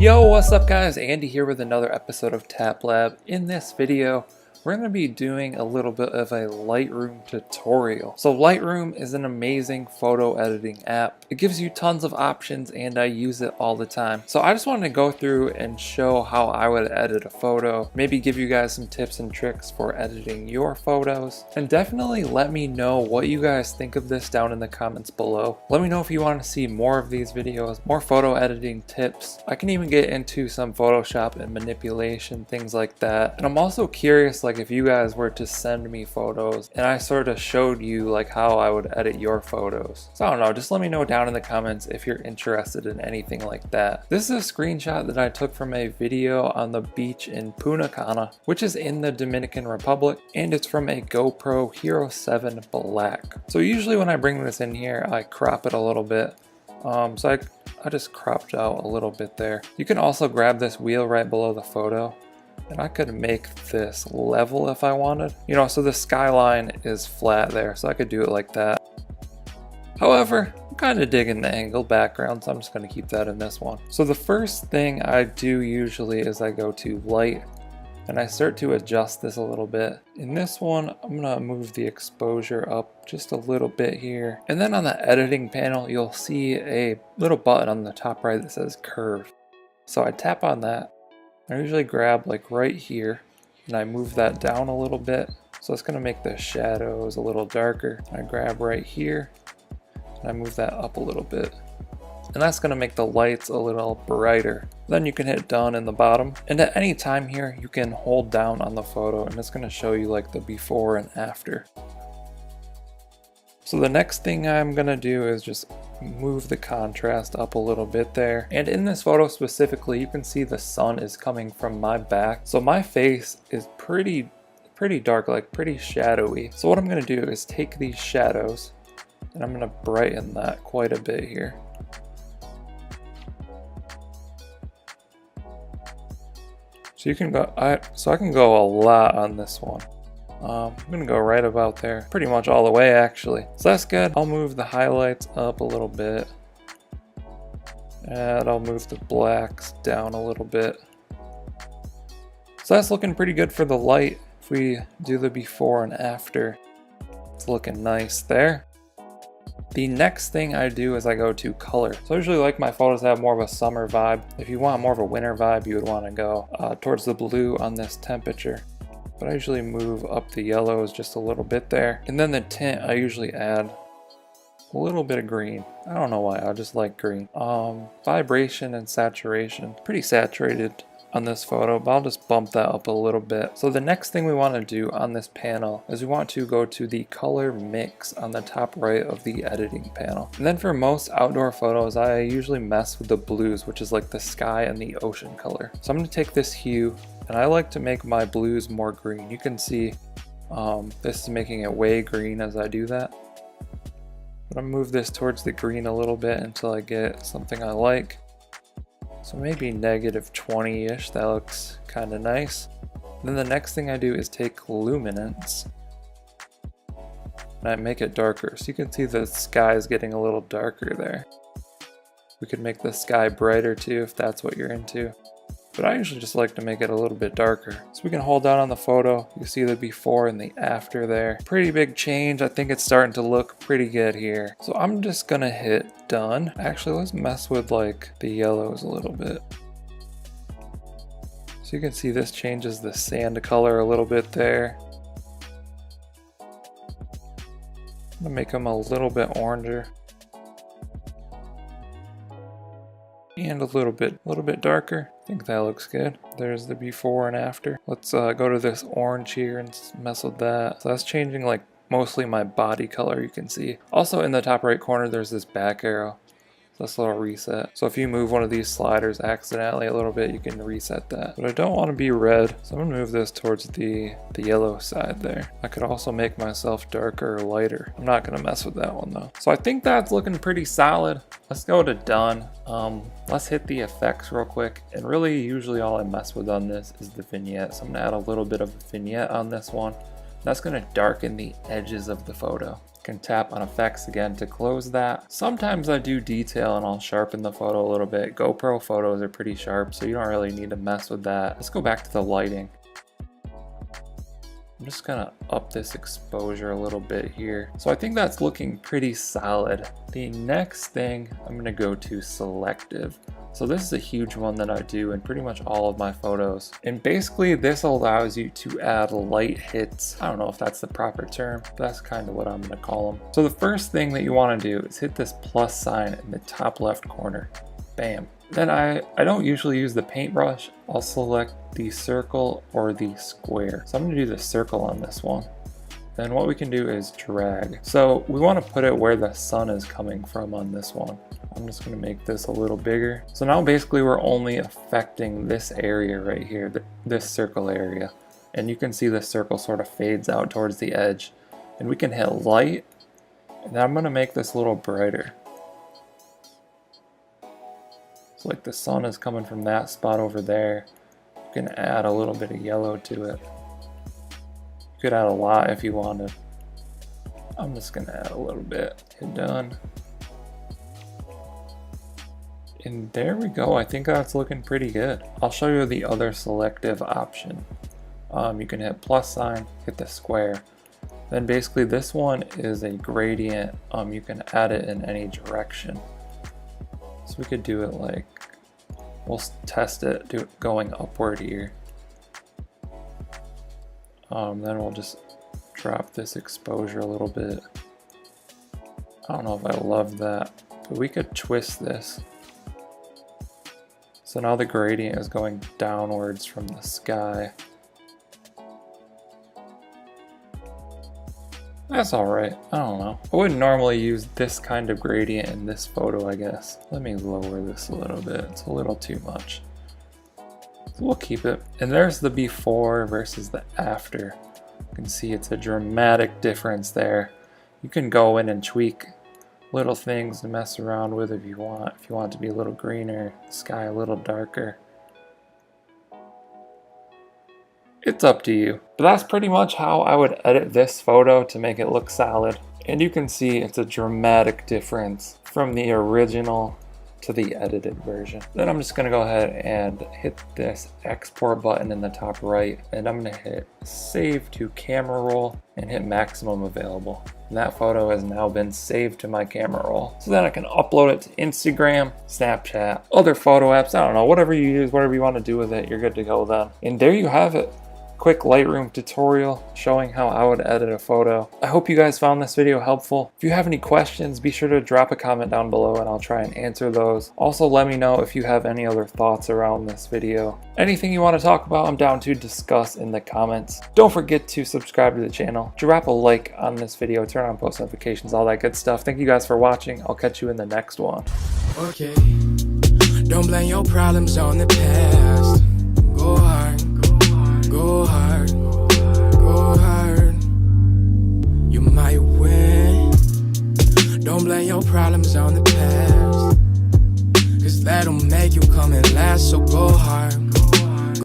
Yo, what's up guys? Andy here with another episode of Tap Lab. In this video, we're going to be doing a little bit of a Lightroom tutorial. So Lightroom is an amazing photo editing app. It gives you tons of options and I use it all the time. So I just wanted to go through and show how I would edit a photo, maybe give you guys some tips and tricks for editing your photos, and definitely let me know what you guys think of this down in the comments below. Let me know if you want to see more of these videos, more photo editing tips. I can even get into some Photoshop and manipulation, things like that. And I'm also curious, like if you guys were to send me photos and I sort of showed you like how I would edit your photos. So I don't know, just let me know down in the comments if you're interested in anything like that. This is a screenshot that I took from a video on the beach in Punta Cana, which is in the Dominican Republic, and it's from a GoPro Hero 7 Black. So usually when I bring this in here, I crop it a little bit. So I just cropped out a little bit there. You can also grab this wheel right below the photo, and I could make this level if I wanted. You know, so the skyline is flat there, so I could do it like that. However, I'm kind of digging the angle background, so I'm just going to keep that in this one. So the first thing I do usually is I go to light, and I start to adjust this a little bit. In this one, I'm going to move the exposure up just a little bit here. And then on the editing panel, you'll see a little button on the top right that says curve. So I tap on that. I usually grab like right here and I move that down a little bit. So it's going to make the shadows a little darker. I grab right here and I move that up a little bit. And that's going to make the lights a little brighter. Then you can hit done in the bottom. And at any time here, you can hold down on the photo and it's going to show you like the before and after. So the next thing I'm going to do is just move the contrast up a little bit there. And in this photo specifically, you can see the sun is coming from my back. So my face is pretty dark, like pretty shadowy. So what I'm going to do is take these shadows and I'm going to brighten that quite a bit here. So you can go, I can go a lot on this one. I'm gonna go right about there, pretty much all the way actually. So that's good. I'll move the highlights up a little bit. And I'll move the blacks down a little bit. So that's looking pretty good for the light. If we do the before and after, it's looking nice there. The next thing I do is I go to color. So I usually like my photos to have more of a summer vibe. If you want more of a winter vibe, you would want to go towards the blue on this temperature. But I usually move up the yellows just a little bit there. And then the tint, I usually add a little bit of green. I don't know why, I just like green. Vibration and saturation, pretty saturated on this photo, but I'll just bump that up a little bit. So the next thing we want to do on this panel is we want to go to the color mix on the top right of the editing panel. And then for most outdoor photos, I usually mess with the blues, which is like the sky and the ocean color. So I'm going to take this hue, and I like to make my blues more green. You can see this is making it way green as I do that. But I'm going to move this towards the green a little bit until I get something I like. So maybe negative 20-ish, that looks kind of nice. Then the next thing I do is take luminance and I make it darker. So you can see the sky is getting a little darker there. We could make the sky brighter too if that's what you're into. But I usually just like to make it a little bit darker. So we can hold down on the photo. You see the before and the after there. Pretty big change. I think it's starting to look pretty good here. So I'm just gonna hit done. Actually, let's mess with like the yellows a little bit. So you can see this changes the sand color a little bit there. I'm gonna make them a little bit oranger. And a little bit darker. I think that looks good. There's the before and after. Let's go to this orange here and mess with that. So that's changing like mostly my body color, you can see. Also in the top right corner, there's this back arrow. This little reset. So if you move one of these sliders accidentally a little bit, you can reset that. But I don't want to be red, so I'm gonna move this towards the yellow side there. I could also make myself darker or lighter. I'm not gonna mess with that one though. So I think that's looking pretty solid. Let's go to done. Let's hit the effects real quick. And really, usually all I mess with on this is the vignette. So I'm gonna add a little bit of a vignette on this one. That's gonna darken the edges of the photo. can tap on effects again to close that. Sometimes I do detail and I'll sharpen the photo a little bit. GoPro photos are pretty sharp, so you don't really need to mess with that. Let's go back to the lighting. I'm just gonna up this exposure a little bit here. So I think that's looking pretty solid. The next thing, I'm gonna go to Selective. So this is a huge one that I do in pretty much all of my photos. And basically this allows you to add light hits. I don't know if that's the proper term, but that's kind of what I'm gonna call them. So the first thing that you wanna do is hit this plus sign in the top left corner. Bam. Then I don't usually use the paintbrush. I'll select the circle or the square. So I'm gonna do the circle on this one. Then what we can do is drag. So we wanna put it where the sun is coming from on this one. I'm just gonna make this a little bigger. So now basically we're only affecting this area right here, this circle area. And you can see the circle sort of fades out towards the edge. And we can hit light, and I'm gonna make this a little brighter. So like the sun is coming from that spot over there. You can add a little bit of yellow to it. You could add a lot if you wanted. I'm just gonna add a little bit. Hit done. And there we go. I think that's looking pretty good. I'll show you the other selective option. You can hit plus sign, hit the square. Then basically this one is a gradient. You can add it in any direction. So we could do it like, we'll test it, do it going upward here. Then we'll just drop this exposure a little bit. I don't know if I love that, but we could twist this. So now the gradient is going downwards from the sky. That's alright, I don't know. I wouldn't normally use this kind of gradient in this photo, I guess. Let me lower this a little bit, it's a little too much. So we'll keep it. And there's the before versus the after. You can see it's a dramatic difference there. You can go in and tweak little things to mess around with if you want. If you want it to be a little greener, the sky a little darker. It's up to you. But that's pretty much how I would edit this photo to make it look solid. And you can see it's a dramatic difference from the original to the edited version. Then I'm just gonna go ahead and hit this export button in the top right, and I'm gonna hit save to camera roll and hit maximum available. And that photo has now been saved to my camera roll. So then I can upload it to Instagram, Snapchat, other photo apps, I don't know, whatever you use, whatever you want to do with it, you're good to go then. And there you have it. Quick Lightroom tutorial showing how I would edit a photo. I hope you guys found this video helpful. If you have any questions, be sure to drop a comment down below and I'll try and answer those. Also, let me know if you have any other thoughts around this video. Anything you want to talk about, I'm down to discuss in the comments. Don't forget to subscribe to the channel. Drop a like on this video, turn on post notifications, all that good stuff. Thank you guys for watching. I'll catch you in the next one. Okay, don't blame your problems on the past. Go hard. Go hard, go hard. You might win. Don't blame your problems on the past, 'cause that'll make you come and last. So go hard.